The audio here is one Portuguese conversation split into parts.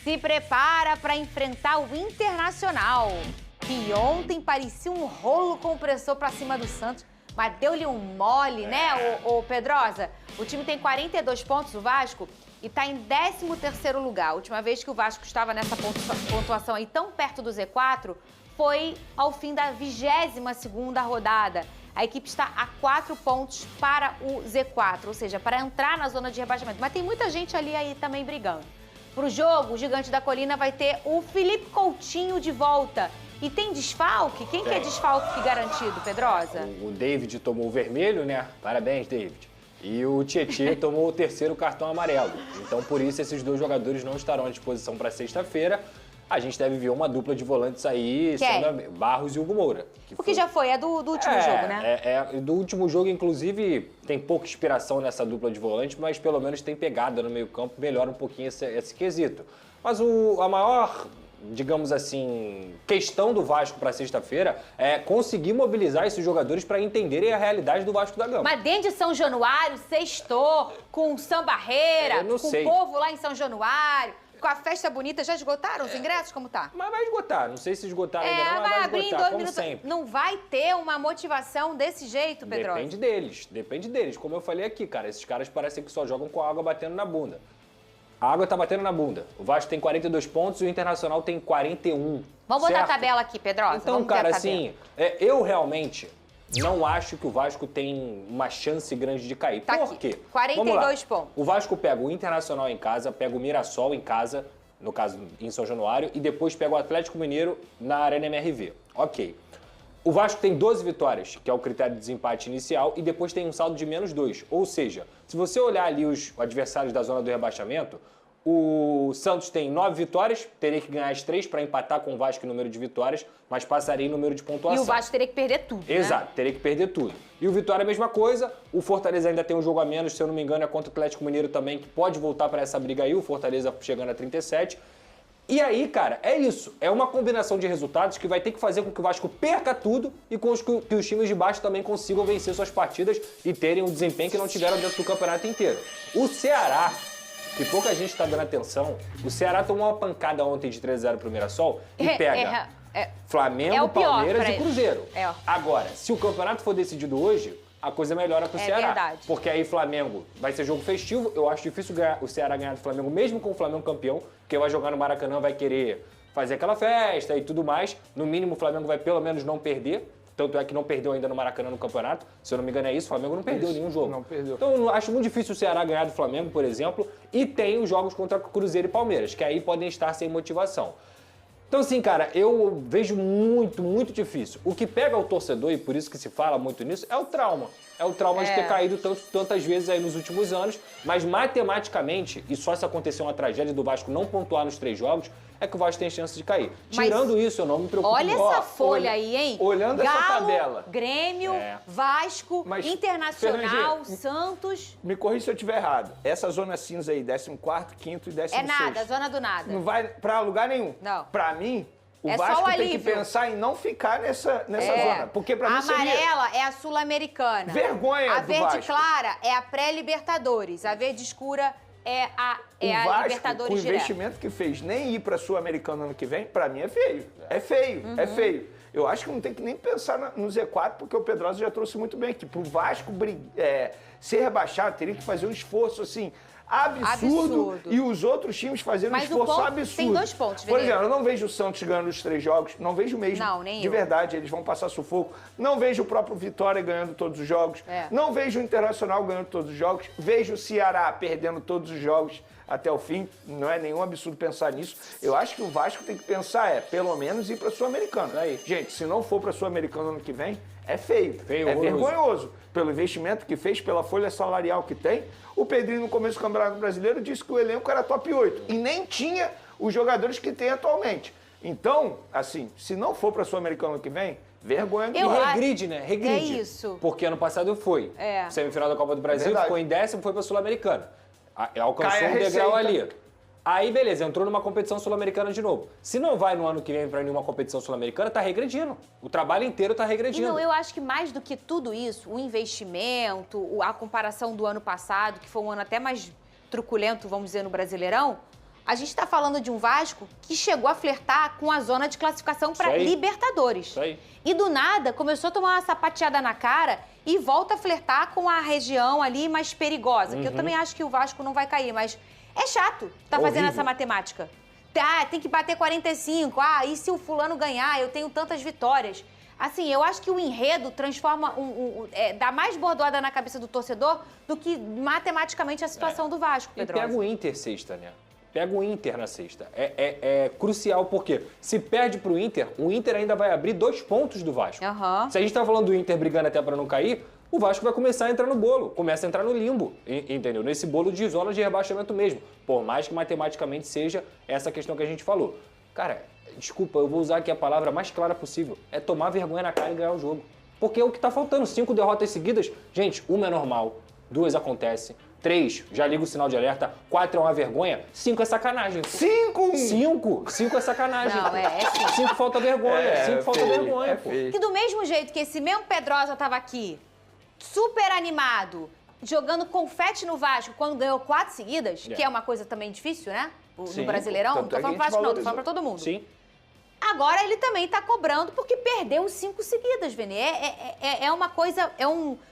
se prepara para enfrentar o Internacional, que ontem parecia um rolo compressor para cima do Santos, mas deu-lhe um mole, né, ô Pedrosa? O time tem 42 pontos, o Vasco, e está em 13º lugar. A última vez que o Vasco estava nessa pontuação aí tão perto do Z4 foi ao fim da 22ª rodada. A equipe está a 4 pontos para o Z4, ou seja, para entrar na zona de rebaixamento. Mas tem muita gente ali aí também brigando. Para o jogo, o Gigante da Colina vai ter o Felipe Coutinho de volta. E tem desfalque? Quem que é desfalque garantido, Pedrosa? O David tomou o vermelho, né? Parabéns, David. E o Tietê tomou o 3º cartão amarelo. Então, por isso, esses dois jogadores não estarão à disposição para sexta-feira. A gente deve ver uma dupla de volantes aí, sendo Barros e Hugo Moura. Porque já foi, é do último jogo, né? Do último jogo, inclusive, tem pouca inspiração nessa dupla de volantes, mas pelo menos tem pegada no meio-campo, melhora um pouquinho esse quesito. Mas a maior, digamos assim, questão do Vasco para sexta-feira é conseguir mobilizar esses jogadores para entenderem a realidade do Vasco da Gama. Mas dentro de São Januário, sextou, com Sambarreira, com o povo lá em São Januário, com a festa bonita, já esgotaram os ingressos? Como tá? Mas vai esgotar, não sei se esgotaram ainda não, mas vai abrir esgotar, em 2 como minutos. sempre. Não vai ter uma motivação desse jeito, Pedrosa? Depende deles. Como eu falei aqui, cara, esses caras parecem que só jogam com a água batendo na bunda. A água tá batendo na bunda. O Vasco tem 42 pontos e o Internacional tem 41. Vamos botar a tabela aqui, Pedrosa. Então, cara, assim, eu realmente não acho que o Vasco tem uma chance grande de cair. Por quê? 42 pontos. O Vasco pega o Internacional em casa, pega o Mirassol em casa, no caso em São Januário, e depois pega o Atlético Mineiro na Arena MRV. Ok. O Vasco tem 12 vitórias, que é o critério de desempate inicial, e depois tem um saldo de -2. Ou seja, se você olhar ali os adversários da zona do rebaixamento, o Santos tem 9 vitórias, teria que ganhar as 3 para empatar com o Vasco em número de vitórias, mas passaria em número de pontuação. E o Vasco teria que perder tudo, Exato, né? teria que perder tudo. E o Vitória a mesma coisa, o Fortaleza ainda tem um jogo a menos, se eu não me engano é contra o Atlético Mineiro também, que pode voltar para essa briga aí, o Fortaleza chegando a 37. E aí, cara, é isso. É uma combinação de resultados que vai ter que fazer com que o Vasco perca tudo e com que os times de baixo também consigam vencer suas partidas e terem um desempenho que não tiveram dentro do campeonato inteiro. O Ceará, que pouca gente está dando atenção, o Ceará tomou uma pancada ontem de 3-0 pro Mirassol e pega Flamengo, Palmeiras e Cruzeiro. Agora, se o campeonato for decidido hoje, a coisa melhora pro Ceará. Verdade. Porque aí Flamengo vai ser jogo festivo. Eu acho difícil o Ceará ganhar do Flamengo, mesmo com o Flamengo campeão, porque vai jogar no Maracanã, vai querer fazer aquela festa e tudo mais. No mínimo, o Flamengo vai pelo menos não perder. Tanto é que não perdeu ainda no Maracanã no campeonato. Se eu não me engano é isso, o Flamengo não perdeu nenhum jogo. Não perdeu. Então eu acho muito difícil o Ceará ganhar do Flamengo, por exemplo. E tem os jogos contra Cruzeiro e Palmeiras, que aí podem estar sem motivação. Então, assim, cara, eu vejo muito difícil. O que pega o torcedor, e por isso que se fala muito nisso, é o trauma. É o trauma de ter caído tantas vezes aí nos últimos anos, mas matematicamente, e só se acontecer uma tragédia do Vasco não pontuar nos 3 jogos, é que o Vasco tem chance de cair. Tirando isso, eu não me preocupo. Olha essa folha aí, hein? Olhando Galo, essa tabela. Grêmio, Vasco, Internacional, Santos. Me corrija se eu estiver errado. Essa zona cinza aí, 14º, 5º e 16º. É nada, zona do nada. Não vai pra lugar nenhum. Não. Pra mim, o É Vasco só o tem que alívio. pensar em não ficar nessa zona. Porque pra mim seria... amarela é a Sul-Americana. Vergonha A do verde Vasco. clara é a pré-Libertadores. A verde escura é a Vasco, Libertadores com o direto. investimento que fez, nem ir pra Sul-Americana ano que vem, pra mim é feio. É feio, é feio. Eu acho que não tem que nem pensar no Z4, porque o Pedrosa já trouxe muito bem aqui. Pro Vasco ser rebaixado, teria que fazer um esforço, assim, absurdo. E os outros times fazendo um esforço absurdo. Tem 2 pontos, Por exemplo, eu não vejo o Santos ganhando os 3 jogos, não vejo mesmo. Não, nem de eu. verdade, eles vão passar sufoco. Não vejo o próprio Vitória ganhando todos os jogos. Não vejo o Internacional ganhando todos os jogos. Vejo o Ceará perdendo todos os jogos até o fim. Não é nenhum absurdo pensar nisso. Eu acho que o Vasco tem que pensar, pelo menos ir para a Sul-Americana. Gente, se não for para a Sul-Americana ano que vem, é feio. É vergonhoso. Pelo investimento que fez, pela folha salarial que tem. O Pedrinho, no começo do Campeonato Brasileiro, disse que o elenco era top 8. E nem tinha os jogadores que tem atualmente. Então, assim, se não for para a Sul-Americana ano que vem, vergonha do E regride, né? Regride. É isso. Porque ano passado foi. Semifinal da Copa do Brasil, ficou em 10º, foi pra Sul-Americana. Alcançou um degrau ali. Aí, beleza, entrou numa competição sul-americana de novo. Se não vai no ano que vem pra nenhuma competição sul-americana, tá regredindo. O trabalho inteiro tá regredindo. Não, eu acho que mais do que tudo isso, o investimento, a comparação do ano passado, que foi um ano até mais truculento, vamos dizer, no Brasileirão, a gente tá falando de um Vasco que chegou a flertar com a zona de classificação para Libertadores. Isso aí. E do nada começou a tomar uma sapateada na cara e volta a flertar com a região ali mais perigosa. Que eu também acho que o Vasco não vai cair, mas é chato tá fazendo essa matemática. Tem que bater 45. E se o fulano ganhar, eu tenho tantas vitórias. Assim, eu acho que o enredo transforma, dá mais bordoada na cabeça do torcedor do que matematicamente a situação do Vasco, Pedrosa. E pega o Inter sexta, né? Pega o Inter na sexta. É crucial, porque se perde pro Inter, o Inter ainda vai abrir 2 pontos do Vasco. Se a gente tá falando do Inter brigando até pra não cair, o Vasco vai começar a entrar no bolo, começa a entrar no limbo, entendeu? Nesse bolo de zona de rebaixamento mesmo. Por mais que matematicamente seja essa questão que a gente falou. Cara, desculpa, eu vou usar aqui a palavra mais clara possível. É tomar vergonha na cara e ganhar o jogo. Porque é o que tá faltando. 5 derrotas seguidas, gente, 1 é normal, 2 acontece. 3, já liga o sinal de alerta. 4 é uma vergonha. 5 é sacanagem. 5? 5 é sacanagem. Não, é 5 falta vergonha. 5 falta vergonha, pô. Que do mesmo jeito que esse mesmo Pedrosa tava aqui, super animado, jogando confete no Vasco quando ganhou 4 seguidas, que é uma coisa também difícil, né? No Brasileirão. Não tô falando pro Vasco não, tô falando pra todo mundo. Sim. Agora ele também tá cobrando porque perdeu 5 seguidas, Vini. É uma coisa,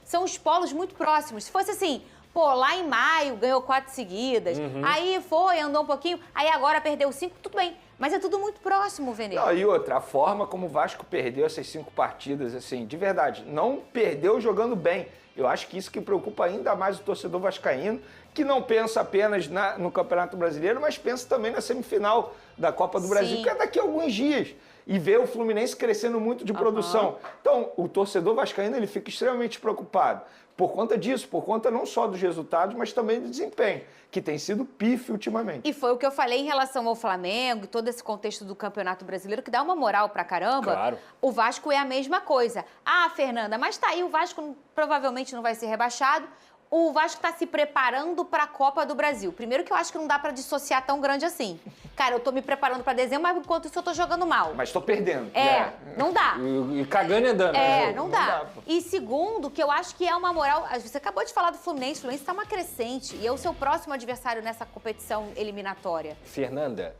são os polos muito próximos. Se fosse assim, lá em maio ganhou 4 seguidas, aí andou um pouquinho, aí agora perdeu 5, tudo bem. Mas é tudo muito próximo, Vene. E outra, a forma como o Vasco perdeu essas 5 partidas, assim, de verdade, não perdeu jogando bem. Eu acho que isso que preocupa ainda mais o torcedor vascaíno, que não pensa apenas no Campeonato Brasileiro, mas pensa também na semifinal da Copa do Brasil, que é daqui a alguns dias. E vê o Fluminense crescendo muito de produção. Então, o torcedor vascaíno ele fica extremamente preocupado. Por conta disso, por conta não só dos resultados, mas também do desempenho, que tem sido pífio ultimamente. E foi o que eu falei em relação ao Flamengo e todo esse contexto do Campeonato Brasileiro, que dá uma moral pra caramba. Claro. O Vasco é a mesma coisa. Fernanda, mas tá aí, o Vasco provavelmente não vai ser rebaixado. O Vasco tá se preparando para a Copa do Brasil. Primeiro que eu acho que não dá para dissociar tão grande assim. Cara, eu tô me preparando para dezembro, mas enquanto isso eu tô jogando mal. Mas tô perdendo. Não dá. E cagando e andando. Não dá. E segundo, que eu acho que é uma moral... Você acabou de falar do Fluminense. O Fluminense tá uma crescente. E é o seu próximo adversário nessa competição eliminatória. Fernanda,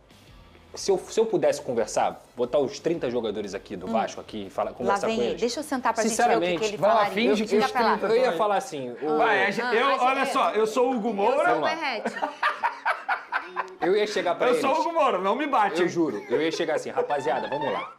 se eu pudesse conversar, botar os 30 jogadores aqui do Vasco aqui e conversar com eles. Deixa eu sentar pra gente ver o que ele vai lá, falaria. finge que os 30 eu ia falar assim... olha só, eu sou o Hugo Moura. Eu sou o Berrete. Eu ia chegar pra eles... Eu sou o Hugo Moura, não me bate. Eu juro. Eu ia chegar assim, rapaziada, vamos lá.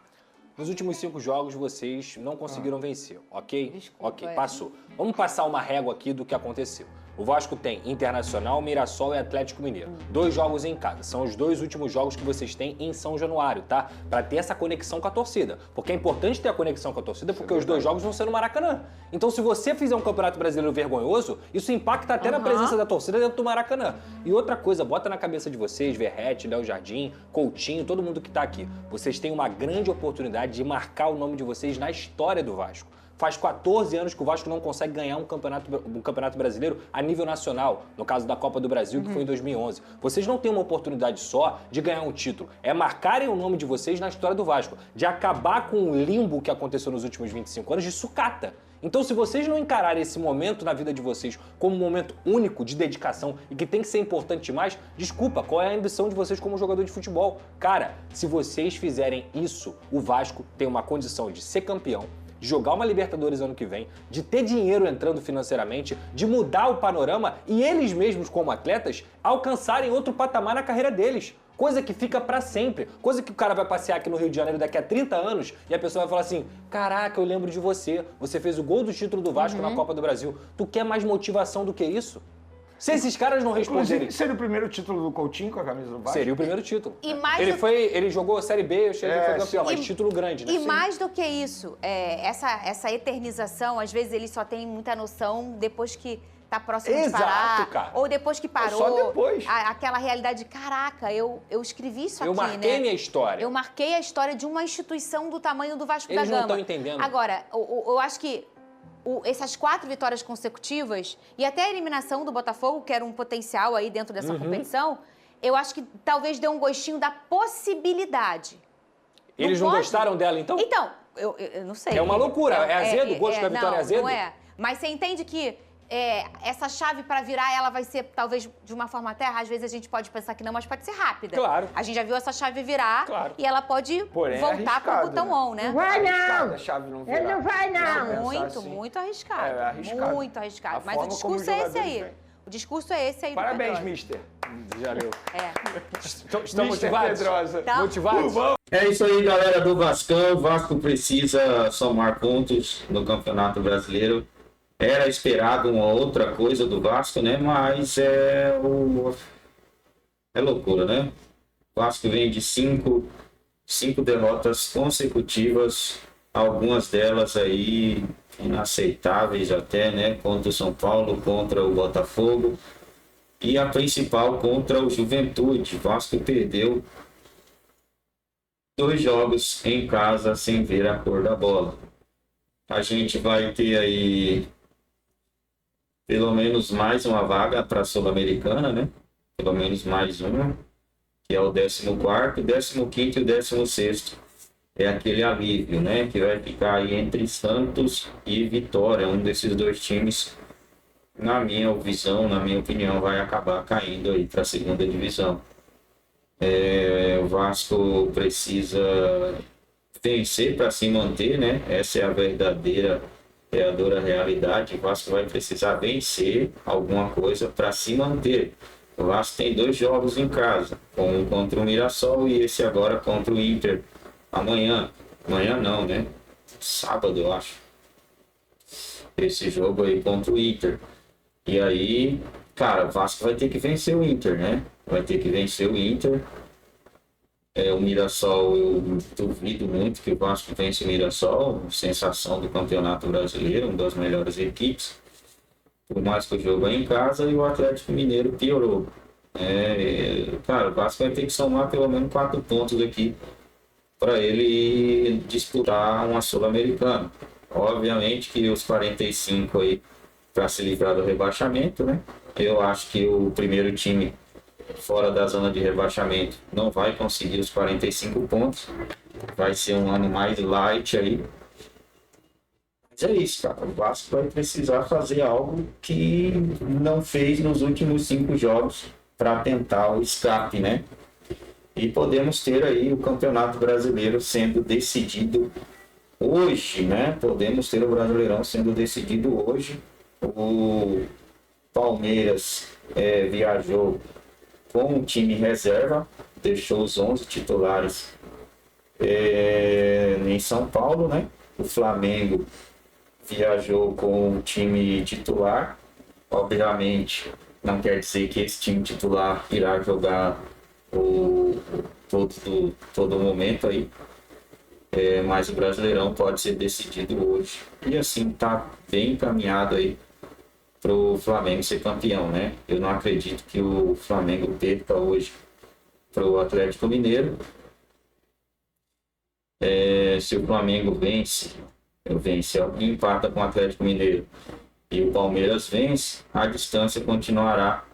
Nos últimos 5 jogos, vocês não conseguiram vencer, ok? Desculpa, ok, passou. Vamos passar uma régua aqui do que aconteceu. O Vasco tem Internacional, Mirassol e Atlético Mineiro. 2 jogos em casa. São os 2 últimos jogos que vocês têm em São Januário, tá? Pra ter essa conexão com a torcida. Porque é importante ter a conexão com a torcida, porque os 2 jogos vão ser no Maracanã. Então, se você fizer um Campeonato Brasileiro vergonhoso, isso impacta até na presença da torcida dentro do Maracanã. E outra coisa, bota na cabeça de vocês, Verrete, Léo Jardim, Coutinho, todo mundo que tá aqui. Vocês têm uma grande oportunidade de marcar o nome de vocês na história do Vasco. Faz 14 anos que o Vasco não consegue ganhar um campeonato brasileiro a nível nacional, no caso da Copa do Brasil, que foi em 2011. Vocês não têm uma oportunidade só de ganhar um título, é marcarem o nome de vocês na história do Vasco, de acabar com o limbo que aconteceu nos últimos 25 anos de sucata. Então, se vocês não encararem esse momento na vida de vocês como um momento único de dedicação e que tem que ser importante demais, desculpa, qual é a ambição de vocês como jogador de futebol? Cara, se vocês fizerem isso, o Vasco tem uma condição de ser campeão, de jogar uma Libertadores ano que vem, de ter dinheiro entrando financeiramente, de mudar o panorama e eles mesmos, como atletas, alcançarem outro patamar na carreira deles. Coisa que fica pra sempre. Coisa que o cara vai passear aqui no Rio de Janeiro daqui a 30 anos e a pessoa vai falar assim, caraca, eu lembro de você. Você fez o gol do título do Vasco na Copa do Brasil. Tu quer mais motivação do que isso? Se esses caras não responderem... Seria o primeiro título do Coutinho com a camisa do Vasco? Seria o primeiro título. E mais ele jogou a Série B, foi campeão, mas título grande, né? E mais do que isso, essa eternização, às vezes ele só tem muita noção depois que tá próximo de parar. Cara. Ou depois que parou. Só depois. Aquela realidade de, caraca, eu escrevi isso aqui, né? Eu marquei minha história. Eu marquei a história de uma instituição do tamanho do Vasco da Gama. Eles não estão entendendo. Agora, eu acho que essas 4 vitórias consecutivas e até a eliminação do Botafogo, que era um potencial aí dentro dessa competição, eu acho que talvez deu um gostinho da possibilidade. Eles não gostaram dela, então? Então, eu não sei. É uma loucura. É azedo? O gosto da vitória é azedo? Não é. Mas você entende que essa chave para virar, ela vai ser talvez de uma forma até, às vezes a gente pode pensar que não, mas pode ser rápida. Claro. A gente já viu essa chave virar e ela pode Porém, voltar pro botão on, né? Não vai não! A chave não virar. Ele não vai não! Muito arriscado. É arriscado. Muito arriscado. A Mas o forma como discurso é esse jogadores aí. vêm. O discurso é esse aí do Parabéns, Pedrosa. mister. Valeu. Estão Mister motivados? Pedrosa. Tá. Motivados? É isso aí, galera do Vascão. O Vasco precisa somar pontos no Campeonato Brasileiro. Era esperado uma outra coisa do Vasco, né? Mas é loucura, né? O Vasco vem de cinco derrotas consecutivas, algumas delas aí inaceitáveis até, né? Contra o São Paulo, contra o Botafogo e a principal contra o Juventude. O Vasco perdeu 2 jogos em casa sem ver a cor da bola. A gente vai ter aí pelo menos mais uma vaga para a Sul-Americana, né? Pelo menos mais uma, que é o 14º, 15º e o 16º. É aquele alívio, né? Que vai ficar aí entre Santos e Vitória. Um desses 2 times, na minha visão, na minha opinião, vai acabar caindo aí para a 2ª divisão. O Vasco precisa vencer para se manter, né? Essa é a verdadeira, a dura realidade. O Vasco vai precisar vencer alguma coisa para se manter. O Vasco tem 2 jogos em casa, um contra o Mirassol e esse agora contra o Inter. Amanhã não, né? Sábado, eu acho. Esse jogo aí contra o Inter. E aí, cara, o Vasco vai ter que vencer o Inter, né? Vai ter que vencer o Inter. O Mirassol, eu duvido muito que o Vasco vence o Mirassol. Sensação do Campeonato Brasileiro, uma das melhores equipes. Por mais que o jogo é em casa, e o Atlético Mineiro piorou. Cara, o Vasco vai ter que somar pelo menos 4 pontos aqui para ele disputar uma Sul-Americana. Obviamente que os 45 aí para se livrar do rebaixamento, né? Eu acho que o primeiro time fora da zona de rebaixamento não vai conseguir os 45 pontos. Vai ser um ano mais light aí. Mas é isso, cara. O Vasco vai precisar fazer algo que não fez nos últimos 5 jogos para tentar o escape, né? E podemos ter aí o Campeonato Brasileiro sendo decidido hoje, né? Podemos ter o Brasileirão sendo decidido hoje. O Palmeiras viajou com o time reserva, deixou os 11 titulares em São Paulo, né? O Flamengo viajou com o time titular. Obviamente, não quer dizer que esse time titular irá jogar todo momento aí, mas o Brasileirão pode ser decidido hoje e assim tá bem encaminhado aí para o Flamengo ser campeão, né? Eu não acredito que o Flamengo perca hoje para o Atlético Mineiro. Se o Flamengo vence, empata com o Atlético Mineiro e o Palmeiras vence, a distância continuará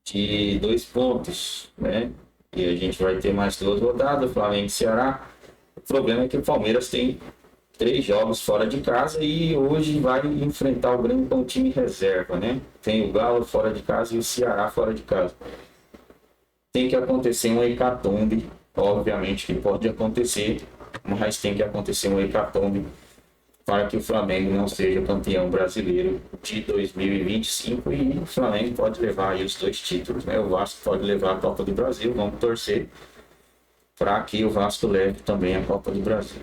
de 2 pontos, né? E a gente vai ter mais 2 rodadas, Flamengo e Ceará. O problema é que o Palmeiras tem 3 jogos fora de casa e hoje vai enfrentar o Grêmio com o time reserva, né? Tem o Galo fora de casa e o Ceará fora de casa. Tem que acontecer uma hecatombe, obviamente que pode acontecer, mas tem que acontecer uma hecatombe para que o Flamengo não seja campeão brasileiro de 2025 e o Flamengo pode levar aí os 2 títulos, né? O Vasco pode levar a Copa do Brasil, vamos torcer para que o Vasco leve também a Copa do Brasil.